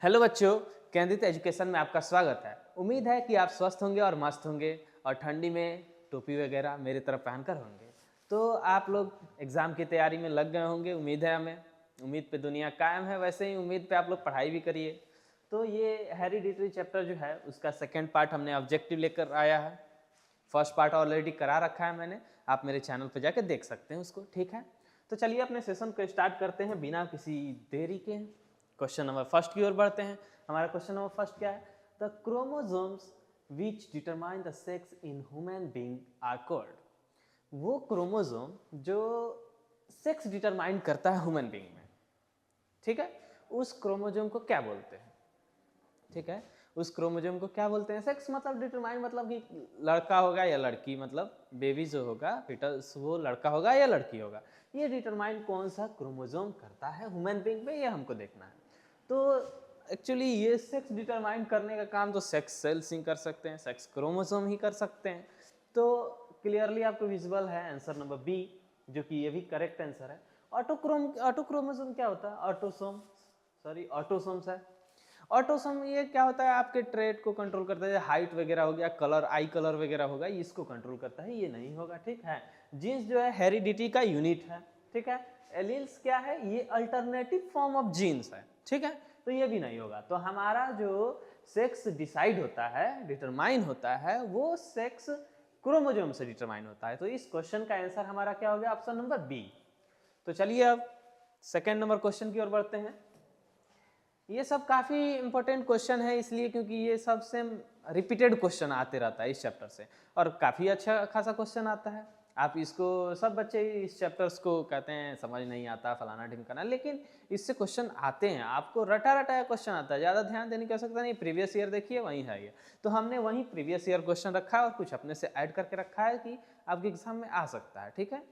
Hello बच्चों, केंद्रित education में आपका स्वागत है। उम्मीद है कि आप स्वस्थ होंगे और मस्त होंगे और ठंडी में टोपी वगैरह मेरी तरफ पहनकर होंगे। तो आप लोग एग्ज़ाम की तैयारी में लग गए होंगे, उम्मीद है हमें। उम्मीद पे दुनिया कायम है, वैसे ही उम्मीद पे आप लोग पढ़ाई भी करिए। तो ये हेरिडिटरी चैप्टर जो है उसका सेकेंड पार्ट हमने ऑब्जेक्टिव लेकर आया है। फर्स्ट पार्ट ऑलरेडी करा रखा है मैंने, आप मेरे चैनल पर जाकर देख सकते हैं उसको, ठीक है। तो चलिए अपने सेशन को स्टार्ट करते हैं बिना किसी देरी के। क्वेश्चन नंबर फर्स्ट की ओर बढ़ते हैं। हमारा क्वेश्चन नंबर फर्स्ट क्या है? The chromosomes which determine the sex in human being are called. वो क्रोमोसोम जो सेक्स डिटरमाइन करता है ह्यूमन बीइंग में, ठीक है, उस क्रोमोसोम को क्या बोलते हैं? ठीक है, उस क्रोमोसोम को क्या बोलते हैं? सेक्स मतलब डिटरमाइन मतलब कि लड़का होगा या लड़की, मतलब बेबी जो होगा फिटस वो लड़का होगा या लड़की होगा, ये डिटरमाइन कौन सा क्रोमोसोम करता है ह्यूमन बीइंग में, ये हमको देखना है। तो एक्चुअली ये सेक्स डिटरमाइन करने का काम तो सेक्स सेल्स ही कर सकते हैं, सेक्स क्रोमोसोम ही कर सकते हैं। तो क्लियरली आपको विजुअल है आंसर नंबर बी, जो कि ये भी करेक्ट आंसर है। ऑटोक्रोमोसोम क्या होता है? ऑटोसोम्स है। ऑटोसोम ये क्या होता है? आपके ट्रेड को कंट्रोल करता है, हाइट वगैरह हो गया, कलर, आई कलर वगैरह होगा, इसको कंट्रोल करता है, ये नहीं होगा, ठीक है। जीन्स जो है हेरिडिटी का यूनिट है, ठीक है। एलील्स क्या है? ये अल्टरनेटिव फॉर्म ऑफ जीन्स है, ठीक है। तो ये भी नहीं होगा। तो हमारा जो सेक्स डिसाइड होता है, डिटरमाइन होता है, वो सेक्स क्रोमोसोम से डिटरमाइन होता है। तो इस क्वेश्चन का आंसर हमारा क्या हो गया? Option number B. तो चलिए अब सेकेंड नंबर क्वेश्चन की ओर बढ़ते हैं। ये सब काफ़ी इंपॉर्टेंट क्वेश्चन है, इसलिए क्योंकि ये सबसे रिपीटेड क्वेश्चन आते रहता है इस चैप्टर से, और काफ़ी अच्छा खासा क्वेश्चन आता है। आप इसको, सब बच्चे इस चैप्टर्स को कहते हैं समझ नहीं आता, फलाना ढिमकाना, लेकिन इससे क्वेश्चन आते हैं। आपको रटा रटाया क्वेश्चन आता है, ज़्यादा ध्यान देने की आवश्यकता नहीं। प्रीवियस ईयर देखिए, वहीं है ये। तो हमने वहीं प्रीवियस ईयर क्वेश्चन रखा है और कुछ अपने से ऐड करके रखा है कि आपके एग्जाम में आ सकता है, ठीक है।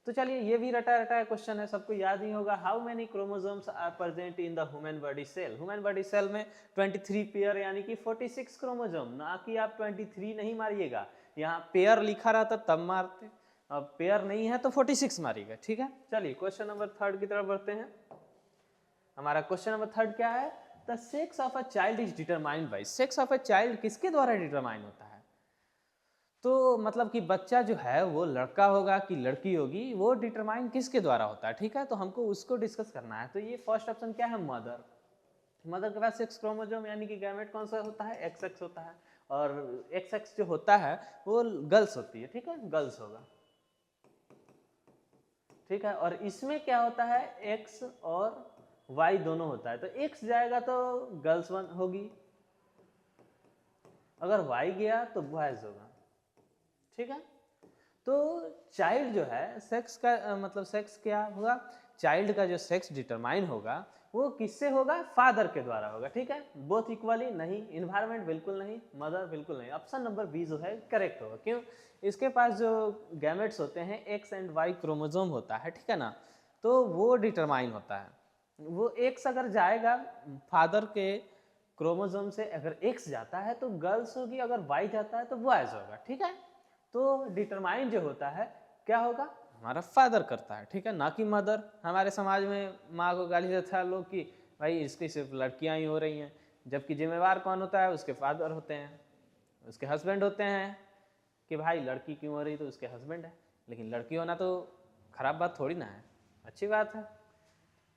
तो चलिए, ये भी रटा रटाया क्वेश्चन है, सबको याद ही होगा। How many chromosomes are present in the human body cell? Human body cell में 23 पेयर यानी कि 46 क्रोमोसोम, ना कि आप 23 नहीं मारिएगा, यहाँ पेयर लिखा रहता तब मारते, अब पेयर नहीं है तो 46 मारिएगा, ठीक है। चलिए क्वेश्चन नंबर थर्ड की तरफ बढ़ते हैं। हमारा क्वेश्चन नंबर थर्ड क्या है? The sex of a child is determined by. Sex of a child किसके द्वारा डिटरमाइन होता है? तो मतलब कि बच्चा जो है वो लड़का होगा कि लड़की होगी, वो डिटरमाइन किसके द्वारा होता है, ठीक है। तो हमको उसको डिस्कस करना है। तो ये फर्स्ट ऑप्शन क्या है? मदर। मदर के पास सेक्स क्रोमोसोम यानी कि गैमेट कौन सा होता है? एक्स एक्स होता है। और एक्स एक्स जो होता है वो गर्ल्स होती है, ठीक है, गर्ल्स होगा, ठीक है। और इसमें क्या होता है? एक्स और वाई दोनों होता है। तो एक्स जाएगा तो गर्ल्स वन होगी, अगर वाई गया तो बॉयज होगा, ठीक है। तो चाइल्ड जो है सेक्स का मतलब सेक्स क्या होगा? चाइल्ड का जो सेक्स डिटरमाइन होगा वो किससे होगा? फादर के द्वारा होगा, ठीक है। बोथ इक्वली नहीं, इन्वायरमेंट बिल्कुल नहीं, मदर बिल्कुल नहीं। ऑप्शन नंबर बी जो है करेक्ट होगा। क्यों? इसके पास जो गैमेट्स होते हैं एक्स एंड वाई क्रोमोसोम होता है, ठीक है ना, तो वो डिटरमाइन होता है। वो एक्स अगर जाएगा फादर के क्रोमोसोम से, अगर एक्स जाता है तो गर्ल्स होगी, अगर वाई जाता है तो बॉयज होगा, ठीक है। तो डिटरमाइन जो होता है क्या होगा? हमारा फादर करता है, ठीक है, ना कि मदर। हमारे समाज में माँ को गाली देता है लोग कि भाई इसकी सिर्फ लड़कियां ही हो रही हैं, जबकि जिम्मेवार कौन होता है? उसके फादर होते हैं, उसके हस्बैंड होते हैं, कि भाई लड़की क्यों हो रही, तो उसके हस्बैंड है। लेकिन लड़की होना तो खराब बात थोड़ी ना है, अच्छी बात है।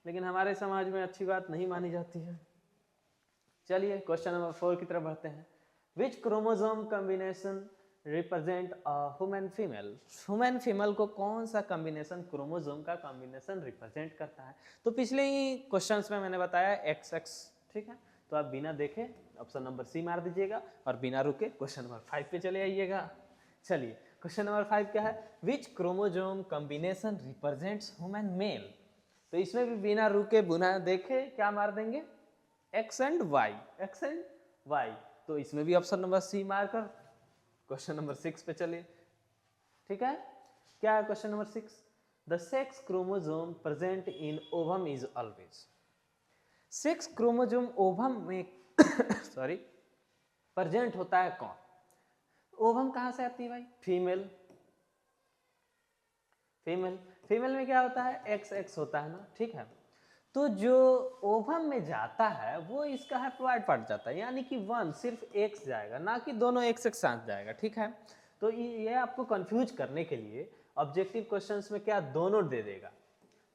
लेकिन हमारे समाज में अच्छी बात नहीं मानी जाती है। चलिए क्वेश्चन नंबर 4 की तरफ बढ़ते हैं। Which chromosome combination represent human female? Human female को कौन सा कॉम्बिनेशन, क्रोमोसोम का कॉम्बिनेशन रिप्रेजेंट करता है? तो पिछले ही क्वेश्चंस में मैंने बताया एक्स एक्स, ठीक है। तो आप बिना देखे ऑप्शन नंबर सी मार दीजिएगा और बिना रुके क्वेश्चन नंबर 5 पे चले आइएगा। चलिए क्वेश्चन नंबर 5 क्या है? Which chromosome combination represents human male? तो इसमें भी बिना रुके बिना देखे क्या मार देंगे? X and Y, X and Y. तो इसमें भी ऑप्शन नंबर सी मारकर क्वेश्चन नंबर 6 पे चलिए, ठीक है। क्या है question number 6? The sex chromosome present in ovum is always. Sex chromosome ovum में सॉरी प्रेजेंट होता है कौन? ओवम कहां से आती है भाई? फीमेल। फीमेल फीमेल में क्या होता है? एक्स एक्स होता है ना, ठीक है। तो जो ओवम में जाता है वो इसका हैप्लॉइड पार्ट जाता है, यानी कि 1 सिर्फ एक्स जाएगा, ना कि दोनों एक्स एक साथ जाएगा, ठीक है। तो ये आपको कंफ्यूज करने के लिए ऑब्जेक्टिव क्वेश्चंस में क्या दोनों दे देगा,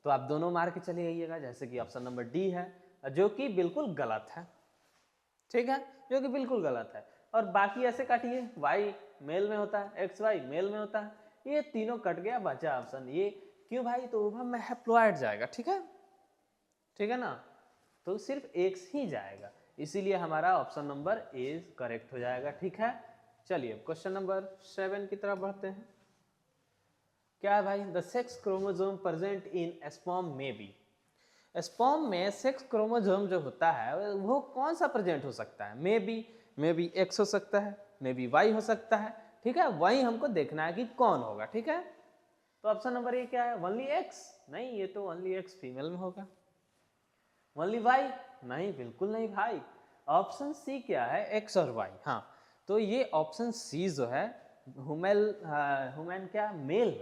तो आप दोनों मार के चले आइएगा, जैसे कि ऑप्शन नंबर डी है जो कि बिल्कुल गलत है, ठीक है, जो कि बिल्कुल गलत है। और बाकी ऐसे काटिए, वाई मेल में होता है, एक्स वाई मेल में होता है, ये तीनों कट गया, बचा ऑप्शन ये। क्यों भाई, तो ओवम में हैप्लॉइड जाएगा, ठीक है, ठीक है ना, तो सिर्फ एक्स ही जाएगा, इसीलिए हमारा ऑप्शन नंबर ए करेक्ट हो जाएगा, ठीक है। चलिए क्वेश्चन नंबर 7 की तरफ बढ़ते हैं। क्या है भाई, the sex chromosome present in sperm में बी। स्पर्म में सेक्स क्रोमोसोम जो होता है वो कौन सा प्रेजेंट हो सकता है, मे बी एक्स हो सकता है, मे बी वाई हो सकता है, ठीक है, वही हमको देखना है कि कौन होगा, ठीक है। तो ऑप्शन नंबर ए क्या है, ओनली एक्स, नहीं ये तो ओनली एक्स फीमेल में होगा। ओनली वाई, नहीं बिल्कुल नहीं भाई, ऑप्शन सी क्या है, एक्स और वाई, हाँ, तो ये ऑप्शन सी जो है हुमैन क्या मेल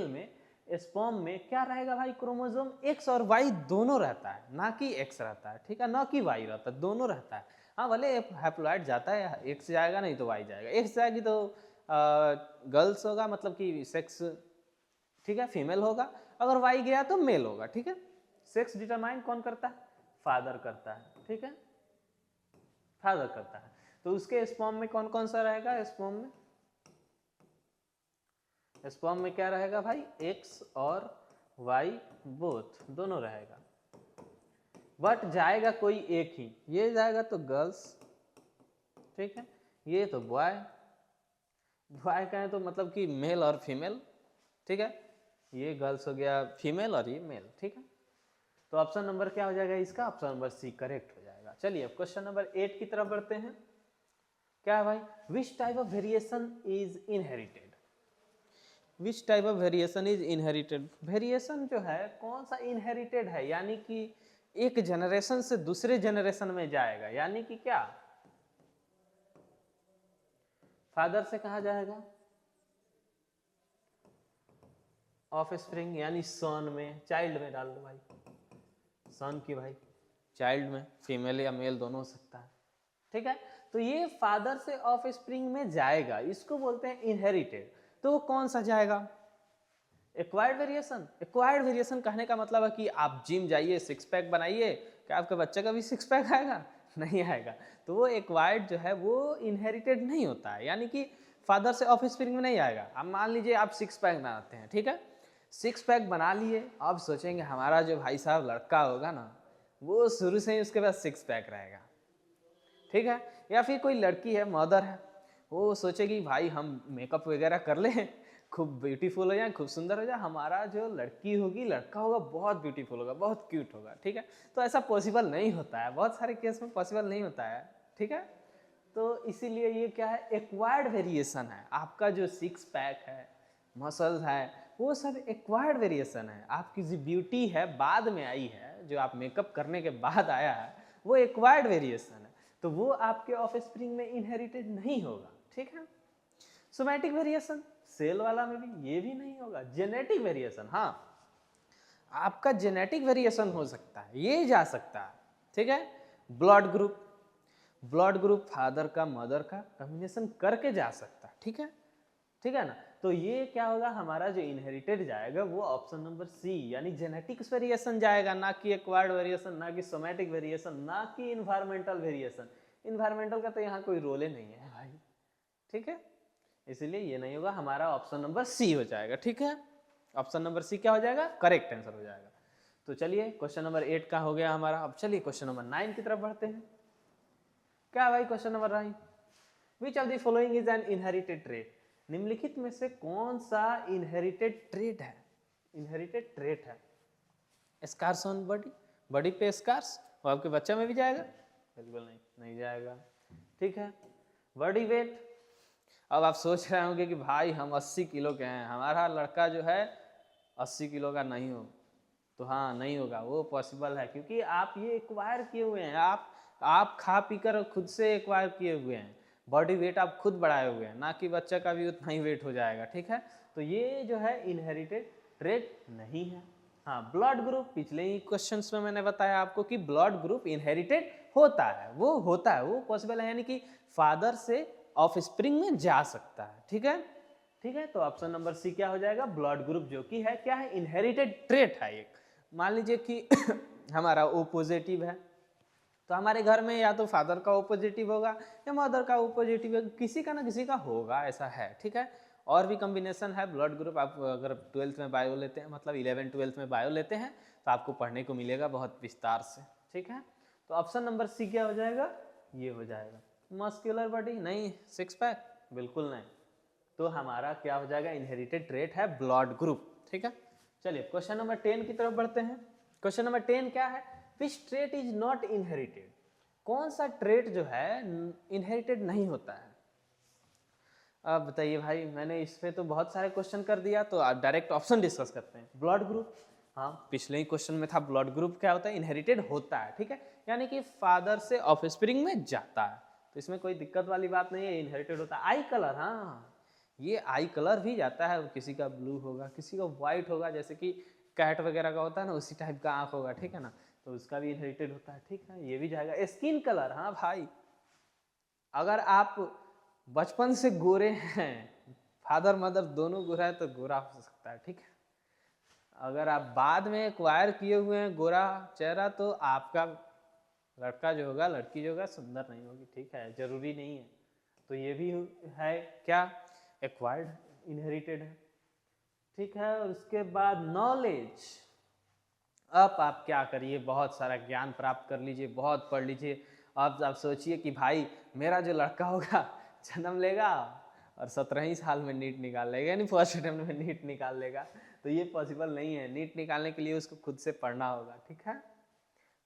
में स्पर्म में क्या रहेगा भाई, क्रोमोसोम एक्स और वाई दोनों रहता है, ना कि एक्स रहता है, ठीक है, ना कि वाई रहता है, दोनों रहता है। हाँ भले हैप्लॉइड जाता है, एक्स जाएगा नहीं तो वाई जाएगा, एक्स जाएगी तो गर्ल्स होगा, मतलब कि सेक्स, ठीक है, फीमेल होगा, अगर वाई गया तो मेल होगा, ठीक है। सेक्स डिटरमाइन कौन करता है, फादर करता है, ठीक है, फादर करता है। तो उसके स्पर्म में कौन कौन सा रहेगा, स्पर्म में क्या रहेगा भाई, एक्स और वाई बोथ दोनों रहेगा, बट जाएगा कोई एक ही, ये जाएगा तो गर्ल्स, ठीक है, ये तो बॉय का है, तो मतलब कि मेल और फीमेल, ठीक है, ये गर्ल्स हो गया फीमेल और ये मेल, ठीक है। तो ऑप्शन नंबर क्या हो जाएगा इसका, ऑप्शन नंबर सी करेक्ट हो जाएगा। चलिए क्वेश्चन नंबर 8 की तरफ बढ़ते हैं। क्या है भाई, which type of variation is inherited. Which type of variation is inherited, variation जो है कौन सा इनहेरिटेड है, यानी कि एक जनरेशन से दूसरे जनरेशन में जाएगा, यानी कि क्या, फादर से कहा जाएगा, ऑफ स्प्रिंग यानी सन में, चाइल्ड में डाल दो भाई, सन की भाई, चाइल्ड में फीमेल या मेल दोनों हो सकता है, ठीक है। तो ये फादर से ऑफ स्प्रिंग में जाएगा, इसको बोलते हैं इनहेरिटेड। तो वो कौन सा जाएगा, एक्वायर्ड वेरिएशन। एक्वायर्ड वेरिएशन कहने का मतलब है कि आप जिम जाइए, सिक्स पैक बनाइए, क्या आपके बच्चे का भी सिक्स पैक आएगा, नहीं आएगा। तो वो एक्वायर्ड जो है वो इनहेरिटेड नहीं होता है, यानी कि फादर से ऑफ स्प्रिंग में नहीं आएगा। अब मान लीजिए आप सिक्स पैक बनाते हैं, ठीक है, सिक्स पैक बना लिए, अब सोचेंगे हमारा जो भाई साहब लड़का होगा ना, वो शुरू से ही उसके पास सिक्स पैक रहेगा, ठीक है। या फिर कोई लड़की है, मदर है, वो सोचेगी भाई हम मेकअप वगैरह कर लें, खूब ब्यूटीफुल हो जाए, खूब सुंदर हो जाए, हमारा जो लड़की होगी लड़का होगा बहुत ब्यूटीफुल होगा, बहुत क्यूट होगा, ठीक है। तो ऐसा पॉसिबल नहीं होता है, बहुत सारे केस में पॉसिबल नहीं होता है, ठीक है। तो इसीलिए ये क्या है, एक्वायर्ड वेरिएशन है। आपका जो सिक्स पैक है, मसल्स है, वो सब एक्वायर्ड वेरिएशन है। आपकी जो ब्यूटी है बाद में आई है, जो आप मेकअप करने के बाद आया है, वो एक्वायर्ड वेरिएशन है, तो वो आपके ऑफ स्प्रिंग में इनहेरिटेड नहीं होगा, ठीक है। सोमैटिक वेरिएशन सेल वाला में भी ये भी नहीं होगा। जेनेटिक वेरिएशन, हाँ आपका जेनेटिक वेरिएशन हो सकता है, ये जा सकता है, ठीक है। ब्लड ग्रुप फादर का मदर का कॉम्बिनेशन करके जा सकता है, ठीक है ना। तो ये क्या होगा, हमारा जो इनहेरिटेड जाएगा वो ऑप्शन नंबर सी, यानी जेनेटिक्स वेरिएशन जाएगा, ना कि एक्वायर्ड वेरिएशन, ना कि सोमैटिक वेरिएशन, ना कि इन्वायरमेंटल वेरिएशन। इन्वायरमेंटल का तो यहाँ कोई रोल ही नहीं है भाई, ठीक है, इसलिए ये नहीं होगा, हमारा ऑप्शन नंबर सी हो जाएगा, ठीक है। ऑप्शन नंबर सी क्या हो जाएगा, करेक्ट आंसर हो जाएगा। तो चलिए क्वेश्चन नंबर 8 का हो गया हमारा। अब चलिए क्वेश्चन नंबर 9 की तरफ बढ़ते हैं। क्या भाई question number 9, which of the following is an inherited trait. निम्नलिखित में से कौन सा इनहेरिटेड ट्रेट है, इनहेरिटेड ट्रेट है। स्कार्स ऑन बॉडी पे स्कार्स, वो आपके बच्चे में भी जाएगा, बिल्कुल नहीं जाएगा, ठीक है। बॉडी वेट, अब आप सोच रहे होंगे कि भाई हम 80 किलो के हैं, हमारा लड़का जो है 80 किलो का नहीं हो, तो हाँ नहीं होगा, वो पॉसिबल है, क्योंकि आप ये एक्वायर किए हुए हैं, आप खा पी कर खुद से एक्वायर किए हुए हैं, बॉडी वेट आप खुद बढ़ाए हुए हैं, ना कि बच्चा का भी उतना ही वेट हो जाएगा, ठीक है। तो ये जो है इनहेरिटेड ट्रेट नहीं है। हाँ, ब्लड ग्रुप पिछले ही क्वेश्चंस में मैंने बताया आपको कि ब्लड ग्रुप इनहेरिटेड होता है, वो पॉसिबल है, यानी कि फादर से ऑफ स्प्रिंग में जा सकता है। ठीक है, ठीक है। तो ऑप्शन नंबर सी क्या हो जाएगा, ब्लड ग्रुप, जो कि है क्या है, इनहेरिटेड ट्रेट है एक। मान लीजिए कि हमारा ओ पॉजिटिव है, तो हमारे घर में या तो फादर का ओ पॉजिटिव होगा या मदर का ओ पॉजिटिव होगा, किसी का ना किसी का होगा, ऐसा है। ठीक है, और भी कॉम्बिनेशन है ब्लड ग्रुप। आप अगर 12th में बायो लेते हैं, मतलब 11-12 में बायो लेते हैं, तो आपको पढ़ने को मिलेगा बहुत विस्तार से। ठीक है, तो ऑप्शन नंबर सी क्या हो जाएगा, ये हो जाएगा। मस्कुलर बॉडी नहीं, सिक्स पैक बिल्कुल नहीं, तो हमारा क्या हो जाएगा, इनहेरिटेड ट्रेट है ब्लड ग्रुप। ठीक है, चलिए क्वेश्चन नंबर 10 की तरफ बढ़ते हैं। क्वेश्चन नंबर 10 क्या है, विच ट्रेट इज नॉट इनहेरिटेड, कौन सा ट्रेट जो है इनहेरिटेड नहीं होता है। अब बताइए भाई, मैंने इस पे तो बहुत सारे क्वेश्चन कर दिया, तो डायरेक्ट ऑप्शन डिस्कस करते हैं। ब्लड ग्रुप, हाँ पिछले ही क्वेश्चन में था, ब्लड ग्रुप क्या होता है, इनहेरिटेड होता है। ठीक है, यानी कि फादर से ऑफस्प्रिंग में जाता है, तो इसमें कोई दिक्कत वाली बात नहीं है, इनहेरिटेड होता है। आई कलर, हाँ ये आई कलर भी जाता है, किसी का ब्लू होगा, किसी का व्हाइट होगा, जैसे कि कैट वगैरह का होता है ना, उसी टाइप का आँख होगा। ठीक है ना, तो उसका भी इनहेरिटेड होता है। ठीक है, ये भी जाएगा। स्किन कलर, हाँ भाई, अगर आप बचपन से गोरे हैं, फादर मदर दोनों गोरा है, तो गोरा हो सकता है। ठीक है, अगर आप बाद में एक्वायर किए हुए हैं गोरा चेहरा, तो आपका लड़का जो होगा, लड़की जो होगा, सुंदर नहीं होगी। ठीक है, जरूरी नहीं है, तो ये भी है क्या, एक्वायर्ड, इनहेरिटेड है। ठीक है, और उसके बाद नॉलेज, अब आप क्या करिए, बहुत सारा ज्ञान प्राप्त कर लीजिए, बहुत पढ़ लीजिए। अब आप सोचिए कि भाई मेरा जो लड़का होगा, जन्म लेगा और 17 साल में नीट निकाल लेगा, यानी फर्स्ट अटेम्प्ट में नीट निकाल लेगा, तो ये पॉसिबल नहीं है। नीट निकालने के लिए उसको खुद से पढ़ना होगा। ठीक है,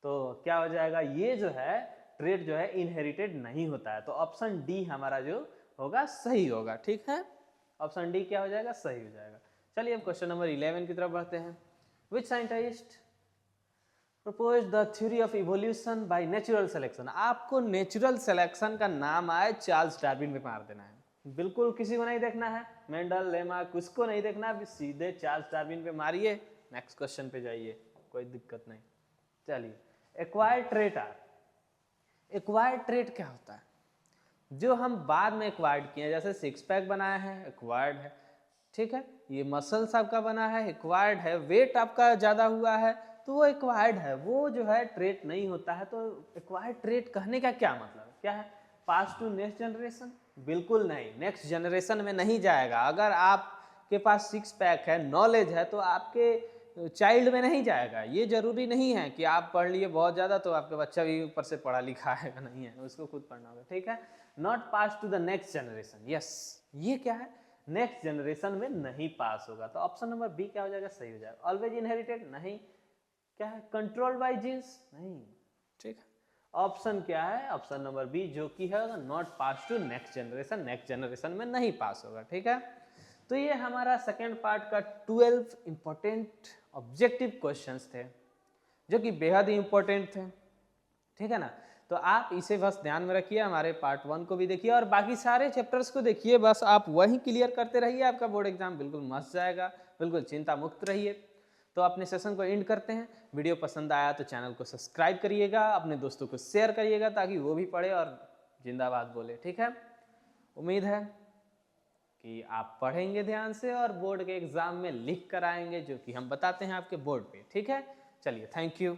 तो क्या हो जाएगा, ये जो है ट्रेट जो है इनहेरिटेड नहीं होता है, तो ऑप्शन डी हमारा जो होगा सही होगा। ठीक है, ऑप्शन डी क्या हो जाएगा, सही हो जाएगा। चलिए अब क्वेश्चन नंबर 11 की तरफ बढ़ते हैं। Which scientist propose the theory of evolution by natural selection. आपको नेचुरल सिलेक्शन का नाम आए, चार्ल्स डार्विन पे मार देना है, बिल्कुल किसी को नहीं देखना है, मेंडल लेमा किसको नहीं देखना है, सीधे चार्ल्स डार्विन पे मारिए, नेक्स्ट क्वेश्चन पे जाइए, कोई दिक्कत नहीं। चलिए, acquired trait are, acquired trait क्या होता है, जो हम बाद में एक्वायर्ड किए, जैसे सिक्स पैक बनाया है, एक्वायर्ड है। ठीक है, ये मसल्स आपका बना है, एक्वायर्ड है। वेट आपका ज़्यादा हुआ है, तो वो एक्वायर्ड है, वो जो है ट्रेट नहीं होता है। तो एक्वायर्ड ट्रेट कहने का क्या मतलब क्या है, पास टू नेक्स्ट जनरेशन, बिल्कुल नहीं, नेक्स्ट जनरेशन में नहीं जाएगा। अगर आपके पास सिक्स पैक है, नॉलेज है, तो आपके चाइल्ड में नहीं जाएगा। ये जरूरी नहीं है कि आप पढ़ लिए बहुत ज़्यादा तो आपका बच्चा भी ऊपर से पढ़ा लिखा है, नहीं है, उसको खुद पढ़ना होगा। ठीक है, not pass to the next generation, yes, ये क्या है, नेक्स्ट जनरेशन में नहीं पास होगा। तो ऑप्शन नंबर बी क्या हो जाएगा, सही हो जाएगा। ऑलवेज इनहेरिटेड नहीं, क्या है, कंट्रोल्ड बाय जीन्स नहीं। ठीक है, ऑप्शन क्या है, ऑप्शन नंबर बी, जो कि है not pass to next generation, next generation में नहीं पास होगा। ठीक है, तो ये हमारा सेकेंड पार्ट का 12 इंपॉर्टेंट ऑब्जेक्टिव क्वेश्चंस थे, जो कि बेहद ही इंपॉर्टेंट थे। ठीक है ना, तो आप इसे बस ध्यान में रखिए, हमारे पार्ट 1 को भी देखिए और बाकी सारे चैप्टर्स को देखिए, बस आप वही क्लियर करते रहिए, आपका बोर्ड एग्जाम बिल्कुल मस्त जाएगा, बिल्कुल चिंता मुक्त रहिए। तो अपने सेशन को एंड करते हैं। वीडियो पसंद आया तो चैनल को सब्सक्राइब करिएगा, अपने दोस्तों को शेयर करिएगा, ताकि वो भी पढ़े और जिंदाबाद बोले। ठीक है, उम्मीद है कि आप पढ़ेंगे ध्यान से और बोर्ड के एग्जाम में लिख कर आएंगे, जो कि हम बताते हैं आपके बोर्ड पे। ठीक है, चलिए, थैंक यू।